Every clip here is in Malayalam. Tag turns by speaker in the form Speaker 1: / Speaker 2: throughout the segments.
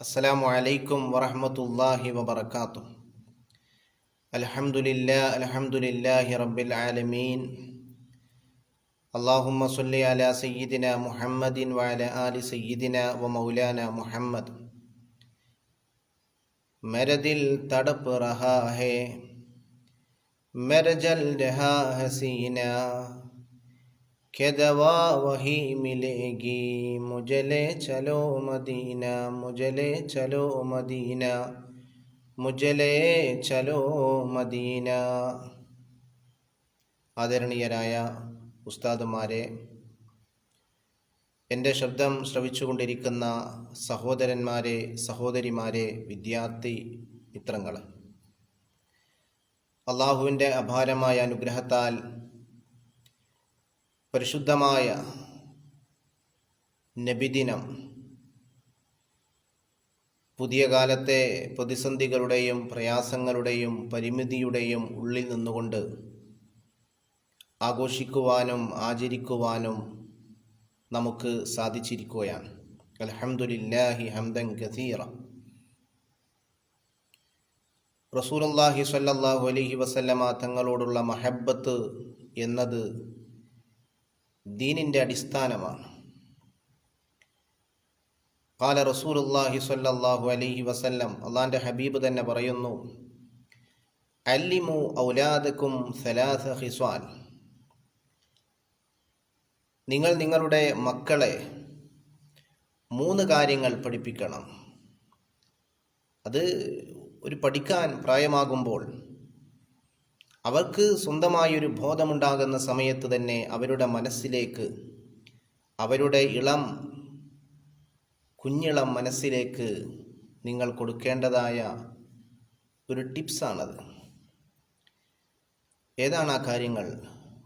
Speaker 1: السلام عليكم ورحمة الله وبركاته. الحمد لله رب العالمين. اللهم صل على سيدنا محمد وعلى آل سيدنا ومولانا محمد. मेरे दिल तड़प रहा है, मेरा जल रहा हसीना, के दवा वही मिलेगी, मुझे ले चलो मदीना, मुझे ले चलो मदीना, मुझे ले चलो മദീന. ആദരണീയരായ ഉസ്താദുമാരെ, എൻ്റെ ശബ്ദം ശ്രവിച്ചുകൊണ്ടിരിക്കുന്ന സഹോദരന്മാരെ, സഹോദരിമാരെ, വിദ്യാർത്ഥി മിത്രങ്ങൾ, അള്ളാഹുവിൻ്റെ അപാരമായ അനുഗ്രഹത്താൽ പരിശുദ്ധമായ നബിദിനം പുതിയ കാലത്തെ പ്രതിസന്ധികളുടെയും പ്രയാസങ്ങളുടെയും പരിമിതിയുടെയും ഉള്ളിൽ നിന്നുകൊണ്ട് ആഘോഷിക്കുവാനും ആചരിക്കുവാനും നമുക്ക് സാധിച്ചിരിക്കുകയാണ്. അൽഹംദുലില്ലാഹി ഹംദൻ കസീറ. റസൂലുള്ളാഹി സ്വല്ലല്ലാഹു അലൈഹി വസല്ലമ തങ്ങളോടുള്ള മഹബ്ബത്ത് എന്നത് ദീനിൻ്റെ അടിസ്ഥാനമാണ്. ഖാല റസൂലുള്ളാഹി സ്വല്ലല്ലാഹു അലൈഹി വസല്ലം, അള്ളാൻ്റെ ഹബീബ് തന്നെ പറയുന്നു, അല്ലിമു ഔലാദക്കും സലാസ ഖിസ്വാൽ, നിങ്ങൾ നിങ്ങളുടെ മക്കളെ 3 കാര്യങ്ങൾ പഠിപ്പിക്കണം. അത് ഒരു പഠിക്കാൻ പ്രായമാകുമ്പോൾ അവർക്ക് സ്വന്തമായൊരു ബോധമുണ്ടാകുന്ന സമയത്ത് തന്നെ അവരുടെ മനസ്സിലേക്ക്, അവരുടെ കുഞ്ഞിളം മനസ്സിലേക്ക് നിങ്ങൾ കൊടുക്കേണ്ടതായ ഒരു ടിപ്സാണത്. ഏതാണ് ആ കാര്യങ്ങൾ?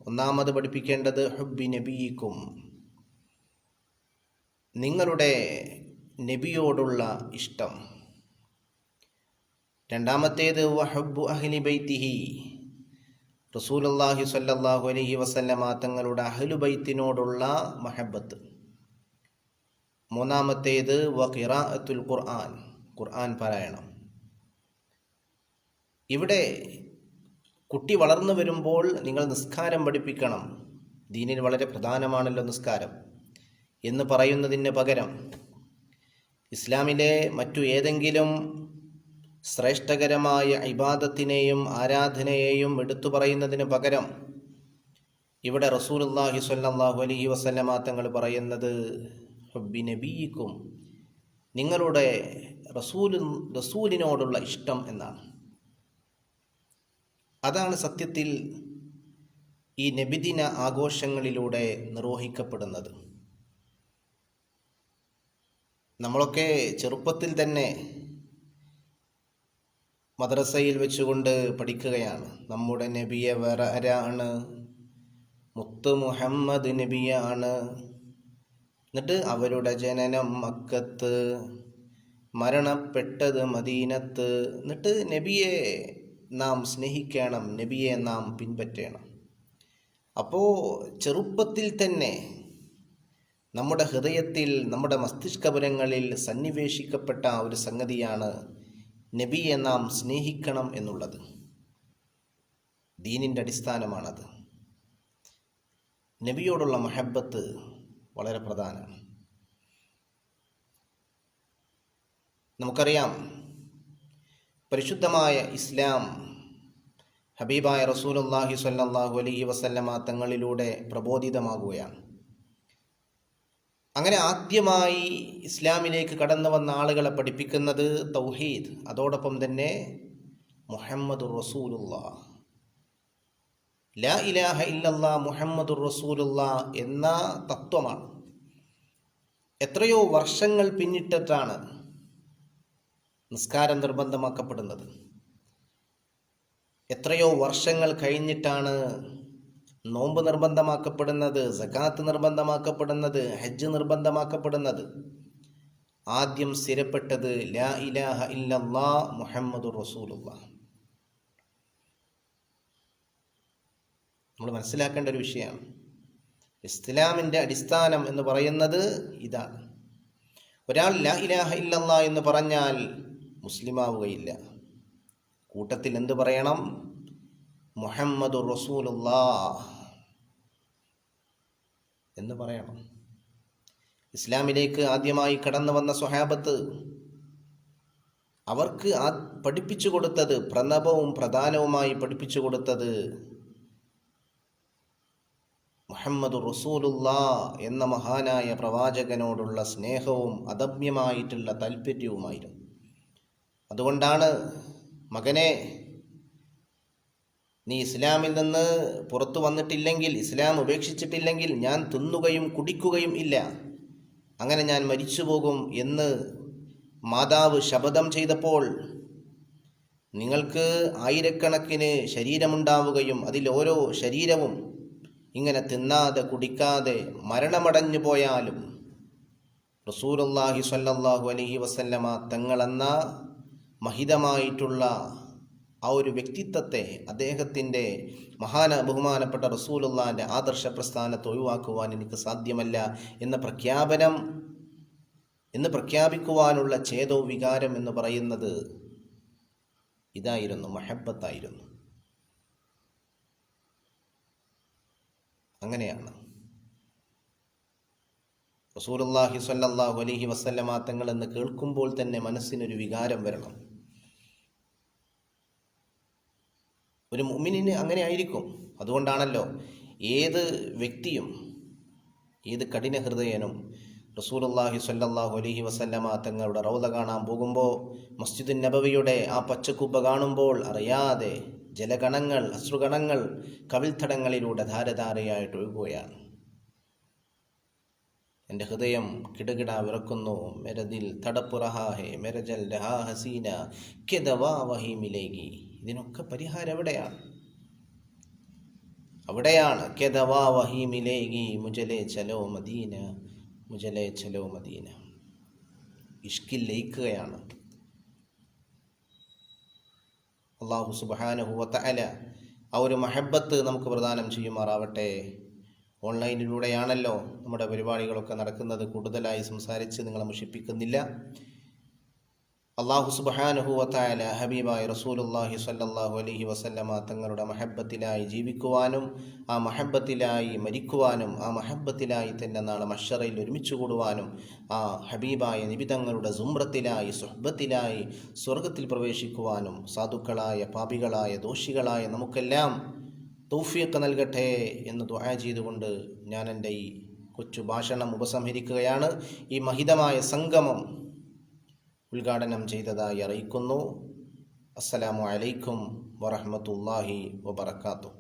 Speaker 1: ഒന്നാമത് പഠിപ്പിക്കേണ്ടത് ഹുബ്ബി നബിയിക്കും, നിങ്ങളുടെ നബിയോടുള്ള ഇഷ്ടം. രണ്ടാമത്തേത് വഹബ്ബു അഹ്ലി ബൈത്തിഹി, റസൂലുള്ളാഹി സ്വല്ലല്ലാഹു അലൈഹി വസല്ലമ തങ്ങളുടെ അഹ്ലു ബൈത്തിനോടുള്ള മഹബ്ബത്ത്. മൂന്നാമത്തേത് വഖിറാഅത്തുൽ ഖുർആൻ, ഖുർആൻ പാരായണം. ഇവിടെ കുട്ടി വളർന്നു വരുമ്പോൾ നിങ്ങൾ നിസ്കാരം പഠിപ്പിക്കണം. ദീനിൽ വളരെ പ്രധാനമാണല്ലോ നിസ്കാരം എന്ന് പറയുന്നതിന് പകരം ഇസ്ലാമിലെ മറ്റു ഏതെങ്കിലും ശ്രേഷ്ഠകരമായ ഇബാദത്തിനെയും ആരാധനയെയും എടുത്തു പറയുന്നതിന് പകരം ഇവിടെ റസൂലുള്ളാഹി സ്വല്ലല്ലാഹു അലൈഹി വസല്ലമ തങ്ങൾ പറയുന്നത് ഹുബ്ബി നബിയിക്കും, നിങ്ങളുടെ റസൂലിനോടുള്ള ഇഷ്ടം എന്നാണ്. അതാണ് സത്യത്തിൽ ഈ നബിദിന ആഘോഷങ്ങളിലൂടെ നിർവഹിക്കപ്പെടുന്നത്. നമ്മളൊക്കെ ചെറുപ്പത്തിൽ തന്നെ മദ്രസയിൽ വെച്ചുകൊണ്ട് പഠിക്കുകയാണ്. നമ്മുടെ നബിയെ വേറെ ആരാണ്? മുത്ത് മുഹമ്മദ് നബിയാണ്. എന്നിട്ട് അവരുടെ ജനനം മക്കത്ത്, മരണപ്പെട്ടത് മദീനത്ത്. എന്നിട്ട് നബിയെ നാം സ്നേഹിക്കണം, നബിയെ നാം പിൻപറ്റണം. അപ്പോൾ ചെറുപ്പത്തിൽ തന്നെ നമ്മുടെ ഹൃദയത്തിൽ, നമ്മുടെ മസ്തിഷ്കപുരങ്ങളിൽ സന്നിവേശിക്കപ്പെട്ട ഒരു സംഗതിയാണ് നബിയെ നാം സ്നേഹിക്കണം എന്നുള്ളത്. ദീനിൻ്റെ അടിസ്ഥാനമാണത്. നബിയോടുള്ള മഹബ്ബത്ത് വളരെ പ്രധാനമാണ്. നമുക്കറിയാം, പരിശുദ്ധമായ ഇസ്ലാം ഹബീബായ റസൂലുള്ളാഹി സ്വല്ലല്ലാഹു അലൈഹി വസല്ലമ തങ്ങളിലൂടെ പ്രബോധിതമാകുകയാണ്. അങ്ങനെ ആദ്യമായി ഇസ്ലാമിലേക്ക് കടന്നു വന്ന ആളുകളെ പഠിപ്പിക്കുന്നത് തൗഹീദ്, അതോടൊപ്പം തന്നെ മുഹമ്മദുർ റസൂലുള്ളാഹ്, ലാ ഇലാഹ ഇല്ലല്ലാഹ് മുഹമ്മദുർ റസൂലുള്ളാഹ് എന്ന തത്വമാണ്. എത്രയോ വർഷങ്ങൾ പിന്നിട്ടിട്ടാണ് നിസ്കാരം നിർബന്ധമാക്കപ്പെടുന്നത്. എത്രയോ വർഷങ്ങൾ കഴിഞ്ഞിട്ടാണ് നോമ്പ് നിർബന്ധമാക്കപ്പെടുന്നത്, സകാത്ത് നിർബന്ധമാക്കപ്പെടുന്നത്, ഹജ്ജ് നിർബന്ധമാക്കപ്പെടുന്നത്. ആദ്യം സ്ഥിരപ്പെട്ടത് ലാ ഇലാഹ ഇല്ലല്ലാഹ് മുഹമ്മദുർ റസൂലുള്ളാഹ്. നമ്മൾ മനസ്സിലാക്കേണ്ട ഒരു വിഷയമാണ്. ഇസ്ലാമിൻ്റെ അടിസ്ഥാനം എന്ന് പറയുന്നത് ഇതാണ്. ഒരാൾ ലാ ഇലാഹ ഇല്ലല്ലാഹ് എന്ന് പറഞ്ഞാൽ മുസ്ലിമാവുകയില്ല. കൂട്ടത്തിൽ എന്ത് പറയണം? മുഹമ്മദുർ റസൂലുള്ളാഹ് എന്ന് പറയണം. ഇസ്ലാമിലേക്ക് ആദ്യമായി കടന്നു വന്ന സ്വഹാബത്ത് അവർക്ക് പഠിപ്പിച്ചു കൊടുത്തത്, പ്രണവവും പ്രധാനവുമായി പഠിപ്പിച്ചു കൊടുത്തത് മുഹമ്മദുർ റസൂലുള്ളാഹ് എന്ന മഹാനായ പ്രവാചകനോടുള്ള സ്നേഹവും അദമ്യമായിട്ടുള്ള താല്പര്യവുമായിരുന്നു. അതുകൊണ്ടാണ്, മകനെ, നീ ഇസ്ലാമിൽ നിന്ന് പുറത്തു വന്നിട്ടില്ലെങ്കിൽ, ഇസ്ലാം ഉപേക്ഷിച്ചിട്ടില്ലെങ്കിൽ ഞാൻ തിന്നുകയും കുടിക്കുകയും ഇല്ല, അങ്ങനെ ഞാൻ മരിച്ചു പോകും എന്ന് മാതാവ് ശപഥം ചെയ്തപ്പോൾ നിങ്ങൾക്ക് ആയിരക്കണക്കിന് ശരീരമുണ്ടാവുകയും അതിൽ ഓരോ ശരീരവും ഇങ്ങനെ തിന്നാതെ കുടിക്കാതെ മരണമടഞ്ഞു പോയാലും റസൂലുള്ളാഹി സ്വല്ലല്ലാഹു അലൈഹി വസല്ലമ തങ്ങളെന്ന മഹിതമായിട്ടുള്ള ആ ഒരു വ്യക്തിത്വത്തെ, അദ്ദേഹത്തിൻ്റെ ബഹുമാനപ്പെട്ട റസൂലുള്ളാഹിൻ്റെ ആദർശ പ്രസ്ഥാനത്തെ ഒഴിവാക്കുവാൻ എനിക്ക് സാധ്യമല്ല എന്ന് പ്രഖ്യാപിക്കുവാനുള്ള ചേതോ വികാരം എന്ന് പറയുന്നത് ഇതായിരുന്നു, മഹബ്ബത്തായിരുന്നു. അങ്ങനെയാണ് റസൂലുള്ളാഹി സ്വല്ലല്ലാഹു അലൈഹി വസല്ലമ തങ്ങൾ എന്ന് കേൾക്കുമ്പോൾ തന്നെ മനസ്സിനൊരു വികാരം വരണം. ഒരു മുഅ്മിനിന് അങ്ങനെ ആയിരിക്കും. അതുകൊണ്ടാണല്ലോ ഏത് വ്യക്തിയും, ഏത് കഠിന ഹൃദയനും റസൂലുള്ളാഹി സ്വല്ലല്ലാഹു അലൈഹി വസല്ലമ തങ്ങളുടെ റൗള കാണാൻ പോകുമ്പോൾ, മസ്ജിദുൻ നബവിയുടെ ആ പച്ചക്കുബ്ബ കാണുമ്പോൾ അറിയാതെ ജലഗണങ്ങൾ, അശ്രുഗണങ്ങൾ കവിൾത്തടങ്ങളിലൂടെ ധാരധാരയായിട്ട് ഒഴുകുകയാണ്. എൻ്റെ ഹൃദയം കിടകിട വിറക്കുന്നു. മെരദിൽ തടപ്പുറഹാ ഹേ മെരജൽ രഹാ ഹസീന കെദവാ വഹീമിലേകി. ഇതിനൊക്കെ പരിഹാരം അവിടെയാണ് കെദവാ വഹീമിലേകി മുജലെ ചലോ മദീന, മുജലെ ചലോ മദീന. ഇഷ്കിൽ ലയിക്കുകയാണ്. അല്ലാഹു സുബ്ഹാനഹു വ തആല ആ ഒരു മഹബ്ബത്ത് നമുക്ക് പ്രദാനം ചെയ്യുമാറാവട്ടെ. ഓൺലൈനിലൂടെയാണല്ലോ നമ്മുടെ പരിപാടികളൊക്കെ നടക്കുന്നത്. കൂടുതലായി സംസാരിച്ച് നിങ്ങളെ മുഷിപ്പിക്കുന്നില്ല. അല്ലാഹു സുബ്ഹാനഹു വ തആല ഹബീബായ റസൂലുള്ളാഹി സ്വല്ലല്ലാഹു അലൈഹി വസല്ലമ തങ്ങളുടെ മഹബ്ബത്തിലായി ജീവിക്കുവാനും ആ മഹബ്ബത്തിലായി മരിക്കുവാനും ആ മഹബ്ബത്തിലായി തന്നെ നാളെ മഹ്ശറയിൽ ഒരുമിച്ച് കൂടുവാനും ആ ഹബീബായ നബി തങ്ങളുടെ സുംറത്തിലായി സുഹ്ബത്തിലായി സ്വർഗത്തിൽ പ്രവേശിക്കുവാനും സാധുക്കളായ പാപികളായ ദോഷികളായ നമുക്കെല്ലാം തൗഫീഖ് നൽകട്ടെ എന്ന് ദുആ ചെയ്തുകൊണ്ട് ഞാൻ എൻ്റെ ഈ കൊച്ചു ഭാഷണം ഉപസംഹരിക്കുകയാണ്. ഈ മഹിതമായ സംഗമം ഉദ്ഘാടനം ചെയ്തതായി അറിയിക്കുന്നു. അസ്സലാമു അലൈക്കും വറഹ്മത്തുള്ളാഹി വബറകാതുഹു.